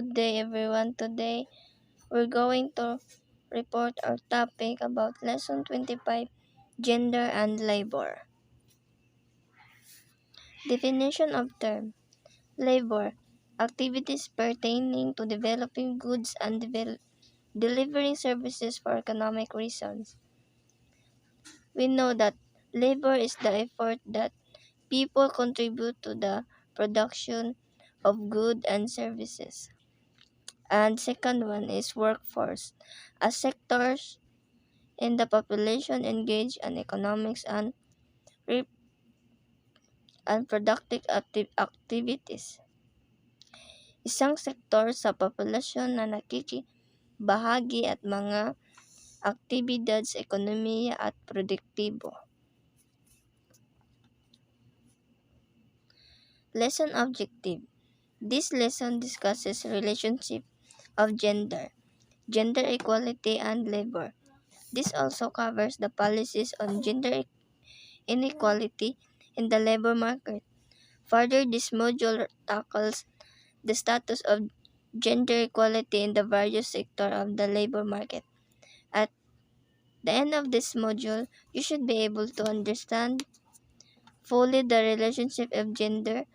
Good day everyone. Today we're going to report our topic about lesson 25, gender and labor. Definition of term: labor, activities pertaining to developing goods and delivering services for economic reasons. We know that labor is the effort that people contribute to the production of goods and services. And second one is workforce, a sectors in the population engaged in economics and productive activities. Isang sektor sa populasyon na nakikibahagi at mga aktibidad sa ekonomiya at produktibo. Lesson objective. This lesson discusses relationship of gender equality and labor. This also covers the policies on gender inequality in the labor market. Further, this module tackles the status of gender equality in the various sectors of the labor market. At the end of this module, you should be able to understand fully the relationship of gender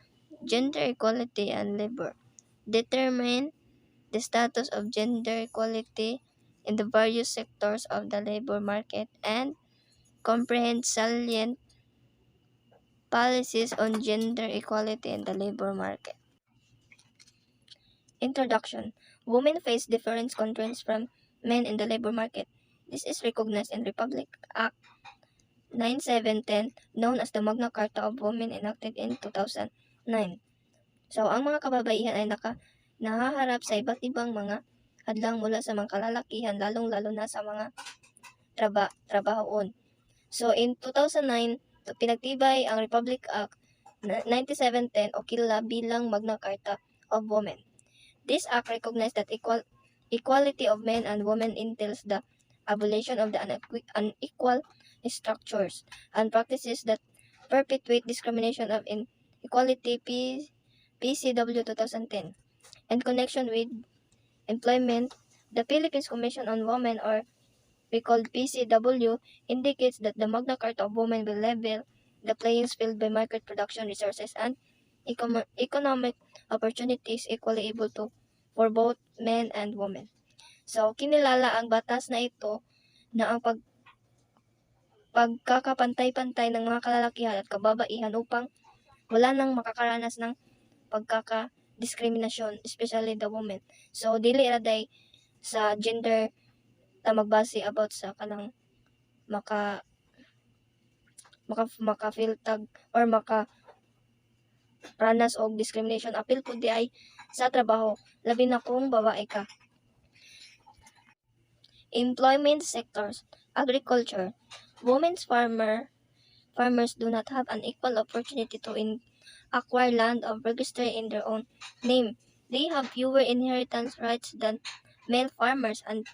equality and labor. Determine the status of gender equality in the various sectors of the labor market and comprehend salient policies on gender equality in the labor market. Introduction. Women face different constraints from men in the labor market. This is recognized in Republic Act 9710, known as the Magna Carta of Women, enacted in 2009. So, ang mga kababaihan ay nahaharap sa iba't ibang mga hadlang mula sa mga kalalakihan, lalong-lalo na sa mga trabahoon. So, in 2009, pinagtibay ang Republic Act 9710 o kilala bilang Magna Carta of Women. This act recognized that equality of men and women entails the abolition of the unequal structures and practices that perpetuate discrimination of inequality PCW 2010. In connection with employment, the Philippines Commission on Women, or we call PCW, indicates that the Magna Carta of Women will level the playing field by market production resources and economic opportunities equally able to for both men and women. So, kinilala ang batas na ito na ang pagkakapantay-pantay ng mga kalalakihan at kababaihan upang wala nang makakaranas ng pagkakadiskriminasyon, especially the women. So, dili raday sa gender ta magbase about sa kanang maka-feel tag or ranas og discrimination. Apil po di ay sa trabaho, labi na kung babae ka. Employment sectors, agriculture. Women's farmers do not have an equal opportunity to acquire land or register in their own name. They have fewer inheritance rights than male farmers, and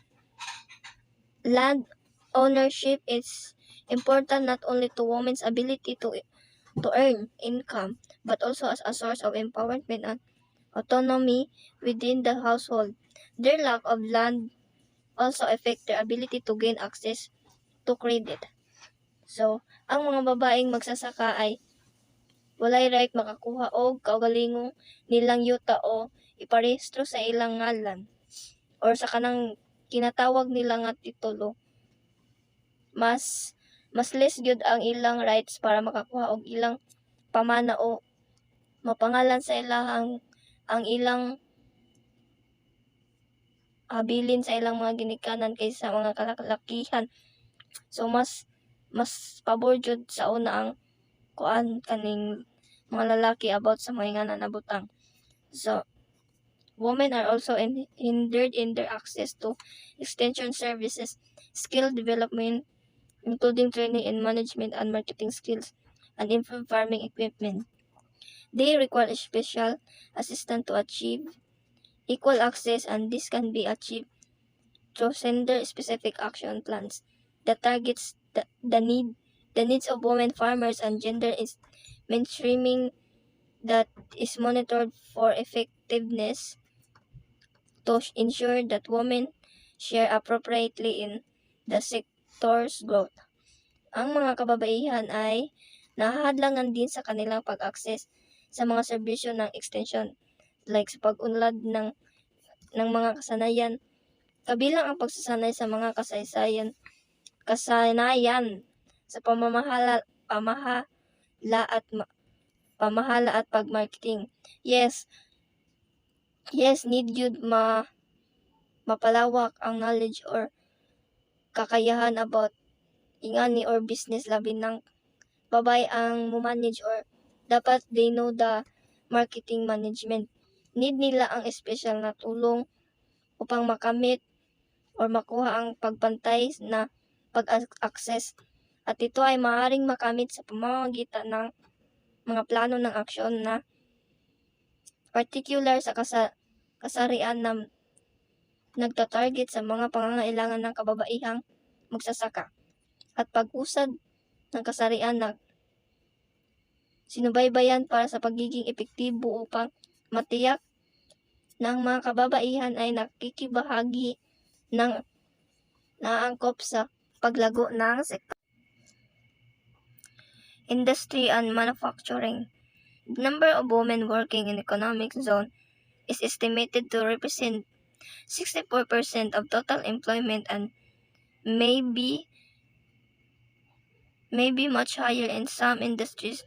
land ownership is important not only to women's ability to earn income, but also as a source of empowerment and autonomy within the household. Their lack of land also affect their ability to gain access to credit. So, ang mga babaeng magsasaka ay walay right makakuha og kaugalingong nilang yuta o iparehistro sa ilang ngalan or sa kanang kinatawag nila nga titulo. Mas less gyud ang ilang rights para makakuha og ilang pamana o mapangalan sa ilahang ang ilang habilin sa ilang mga ginikanan kaysa mga kalalakihan. So mas pabor jud sa una ang kaning mga lalaki about sa mga nga nabutang. So women are also hindered in their access to extension services, skill development, including training in management and marketing skills, and improved farming equipment. They require special assistance to achieve equal access, and this can be achieved through gender-specific action plans that targets the needs of women farmers and gender is mainstreaming that is monitored for effectiveness to ensure that women share appropriately in the sector's growth. Ang mga kababaihan ay nahahadlangan din sa kanilang pag-access sa mga serbisyo ng extension like sa pag-unlad ng mga kasanayan, kabilang ang pagsasanay sa mga kasanayan sa pamahala at pag-marketing. Yes, need yun mapalawak ang knowledge or kakayahan about ingani or business, labi ng babay ang manage or dapat they know the marketing management. Need nila ang special na tulong upang makamit or makuha ang pagpantay na pag-access, at ito ay maaaring makamit sa pamamagitan ng mga plano ng aksyon na particular sa kasarian na nagtatarget sa mga pangangailangan ng kababaihang magsasaka, at pag-usad ng kasarian na sinubaybayan para sa pagiging epektibo upang matiyak na ang mga kababaihan ay nakikibahagi ng naangkop sa paglago ng sektor. Industry and manufacturing. The number of women working in economic zone is estimated to represent 64% of total employment and may be much higher in some industries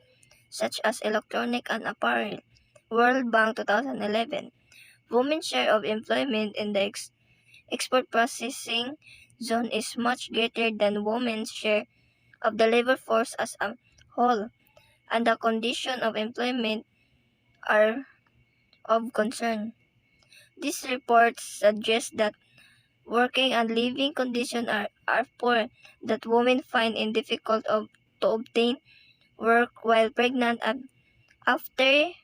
such as electronic and apparel. World Bank 2011. Women's share of employment in the export processing zone is much greater than women's share of the labor force as a whole, and the condition of employment are of concern. This report suggests that working and living conditions are poor, that women find it difficult to obtain work while pregnant and after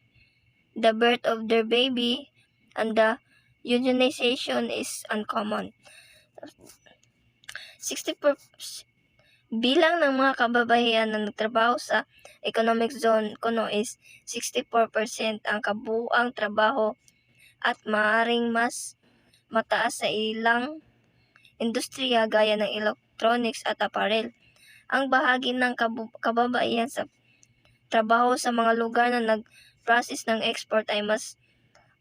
the birth of their baby, and the unionization is uncommon. 64% bilang ng mga kababaihan na nagtrabaho sa economic zone kuno is 64% ang kabuuang trabaho, at maaaring mas mataas sa ilang industriya gaya ng electronics at apparel. Ang bahagi ng kababaihan sa trabaho sa mga lugar na nag-process ng export ay mas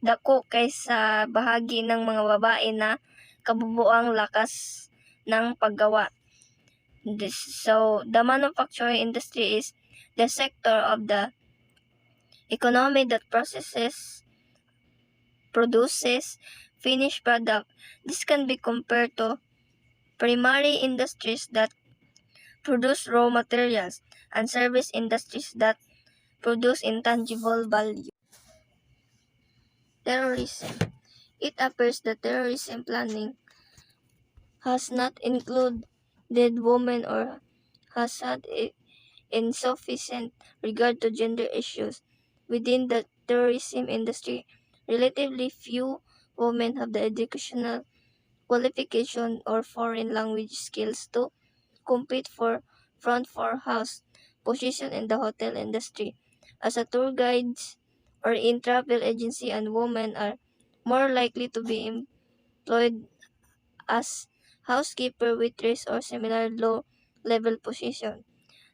dako kaysa bahagi ng mga babae na kabubuang lakas ng paggawa. So, the manufacturing industry is the sector of the economy that produces finished product. This can be compared to primary industries that produce raw materials and service industries that produce intangible value. Terrorism. It appears that terrorism planning has not included women or has had insufficient regard to gender issues. Within the tourism industry, relatively few women have the educational qualification or foreign language skills to compete for front house position in the hotel industry. As a tour guides or in travel agency, and women are more likely to be employed as housekeeper, waitress, or similar low-level position.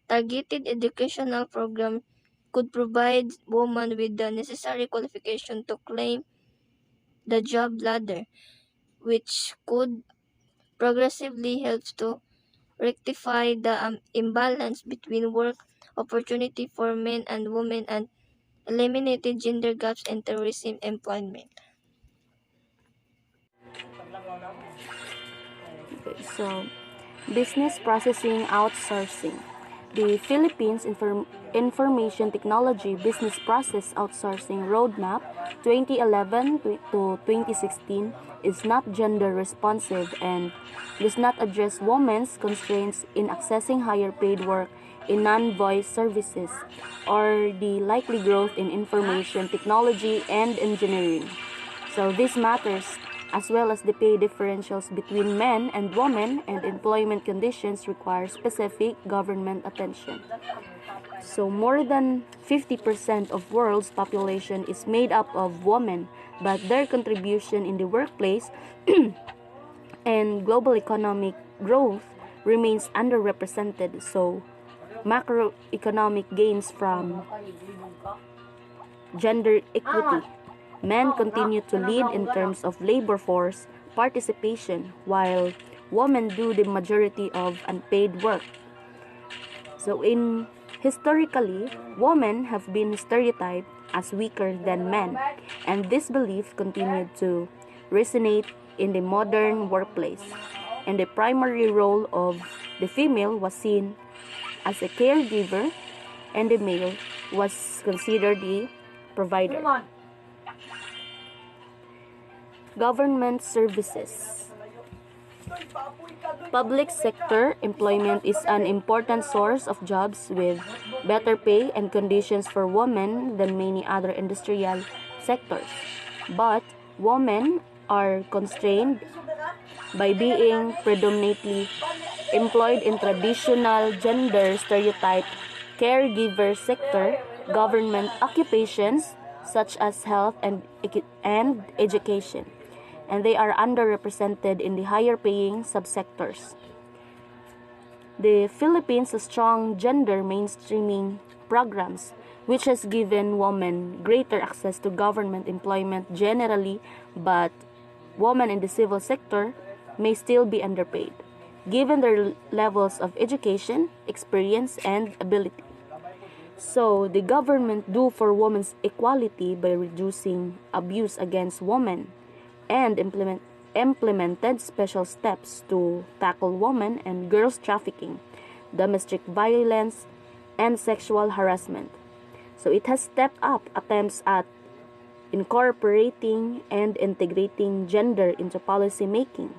Targeted educational program could provide women with the necessary qualification to climb the job ladder, which could progressively help to rectify the imbalance between work opportunity for men and women and eliminated gender gaps in tourism employment. Okay, so business processing outsourcing. The Philippines Information Technology Business Process Outsourcing Roadmap 2011 to 2016 is not gender responsive and does not address women's constraints in accessing higher paid work in non-voice services or the likely growth in information technology and engineering. So this matters, as well as the pay differentials between men and women and employment conditions require specific government attention. So more than 50% of world's population is made up of women, but their contribution in the workplace and global economic growth remains underrepresented. So macroeconomic gains from gender equity. Men continue to lead in terms of labor force participation, while women do the majority of unpaid work. So historically, women have been stereotyped as weaker than men, and this belief continued to resonate in the modern workplace. And the primary role of the female was seen as a caregiver, and the male was considered the provider. Government services. Public sector employment is an important source of jobs with better pay and conditions for women than many other industrial sectors. But women are constrained by being predominantly employed in traditional gender stereotype caregiver sector government occupations such as health and education, and they are underrepresented in the higher paying subsectors. The Philippines has strong gender mainstreaming programs which has given women greater access to government employment generally, but women in the civil sector may still be underpaid given their levels of education, experience, and ability. So, the government do for women's equality by reducing abuse against women and implemented special steps to tackle women and girls trafficking, domestic violence, and sexual harassment. So, it has stepped up attempts at incorporating and integrating gender into policy making.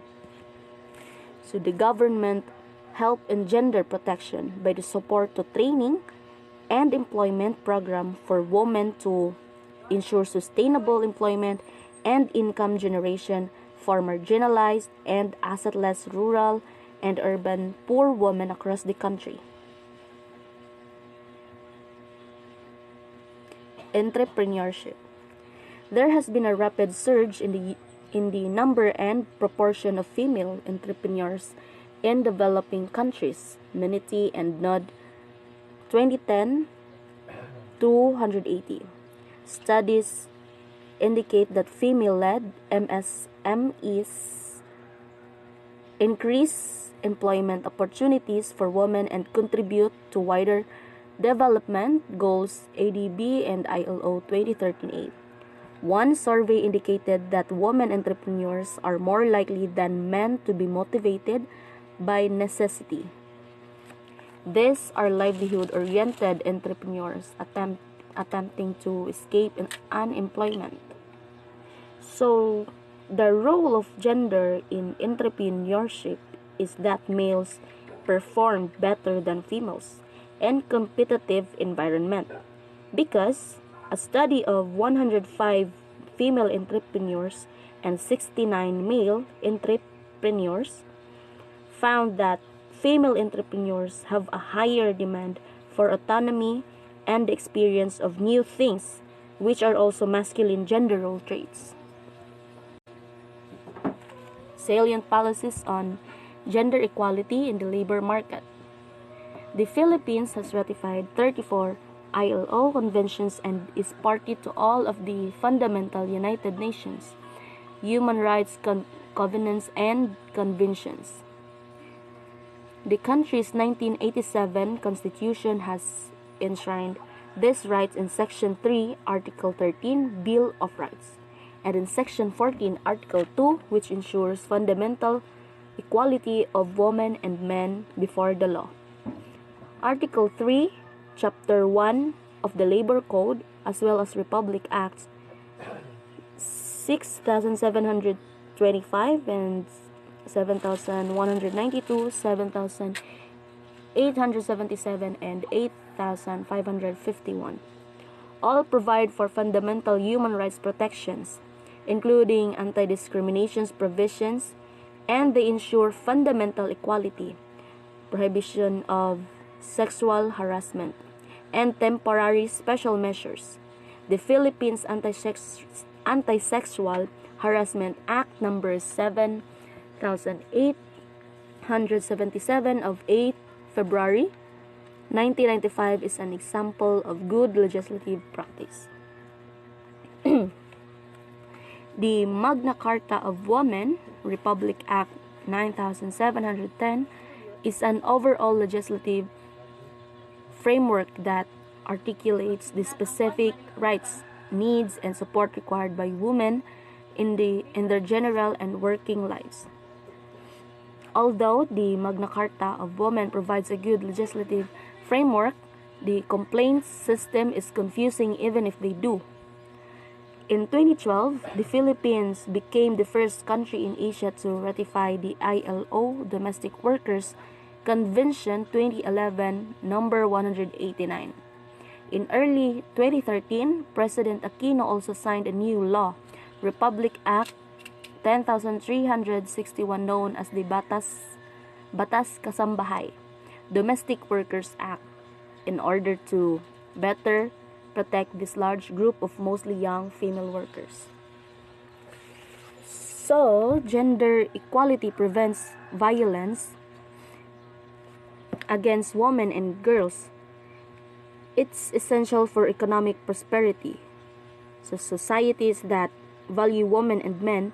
So the government help in gender protection by the support to training and employment program for women to ensure sustainable employment and income generation for marginalized and assetless rural and urban poor women across the country. Entrepreneurship. There has been a rapid surge in the number and proportion of female entrepreneurs in developing countries. Menity and Nod 2010 280. Studies indicate that female-led MSMEs increase employment opportunities for women and contribute to wider development goals ADB and ILO 2013-8. One survey indicated that women entrepreneurs are more likely than men to be motivated by necessity. These are livelihood-oriented entrepreneurs attempting to escape unemployment. So, the role of gender in entrepreneurship is that males perform better than females in competitive environment because a study of 105 female entrepreneurs and 69 male entrepreneurs found that female entrepreneurs have a higher demand for autonomy and the experience of new things, which are also masculine gender role traits. Salient policies on gender equality in the labor market. The Philippines has ratified 34 ILO conventions and is party to all of the fundamental United Nations human rights covenants and conventions. The country's 1987 constitution has enshrined these rights in Section 3, Article 13, Bill of Rights, and in Section 14, Article 2, which ensures fundamental equality of women and men before the law. Article 3, Chapter 1 of the Labor Code, as well as Republic Acts 6,725 and 7,192, 7,877, and 8,551. All provide for fundamental human rights protections, including anti-discrimination provisions, and they ensure fundamental equality, prohibition of sexual harassment, and temporary special measures. The Philippines Anti-Sexual Harassment Act number 7877 of 8 February 1995 is an example of good legislative practice. The Magna Carta of Women, Republic Act 9710, is an overall legislative framework that articulates the specific rights, needs, and support required by women in their general and working lives. Although the Magna Carta of Women provides a good legislative framework, the complaints system is confusing even if they do. In 2012, the Philippines became the first country in Asia to ratify the ILO Domestic Workers Convention 2011 number 189. In early 2013, President Aquino also signed a new law, Republic Act 10,361, known as the Batas Kasambahay, Domestic Workers Act, in order to better protect this large group of mostly young female workers. So, gender equality prevents violence against women and girls. It's essential for economic prosperity. So, societies that value women and men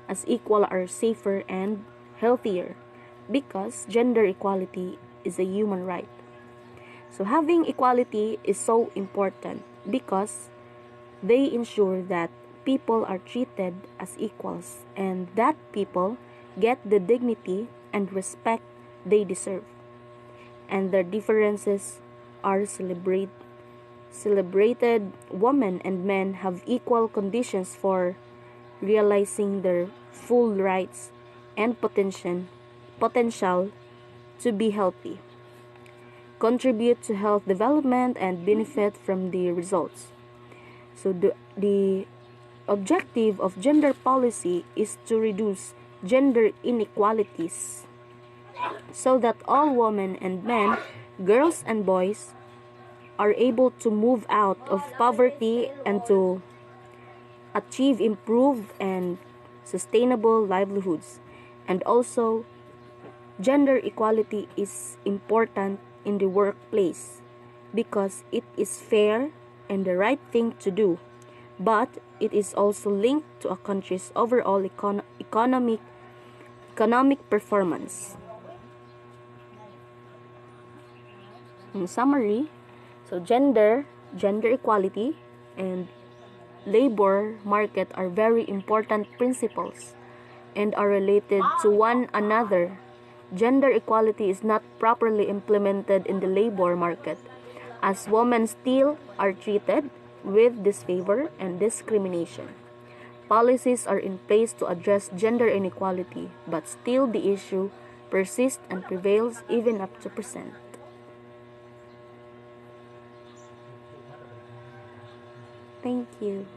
as equal are safer and healthier because gender equality is a human right. So having equality is so important because they ensure that people are treated as equals and that people get the dignity and respect they deserve, and their differences are celebrated. Women and men have equal conditions for realizing their full rights and potential to be healthy, contribute to health development, and benefit from the results. So the objective of gender policy is to reduce gender inequalities so that all women and men, girls and boys are able to move out of poverty and to achieve improved and sustainable livelihoods. And also, gender equality is important in the workplace because it is fair and the right thing to do, but it is also linked to a country's overall economic performance. In summary, so gender equality and labor market are very important principles and are related to one another. Gender equality is not properly implemented in the labor market, as women still are treated with disfavor and discrimination. Policies are in place to address gender inequality, but still the issue persists and prevails even up to present. Thank you.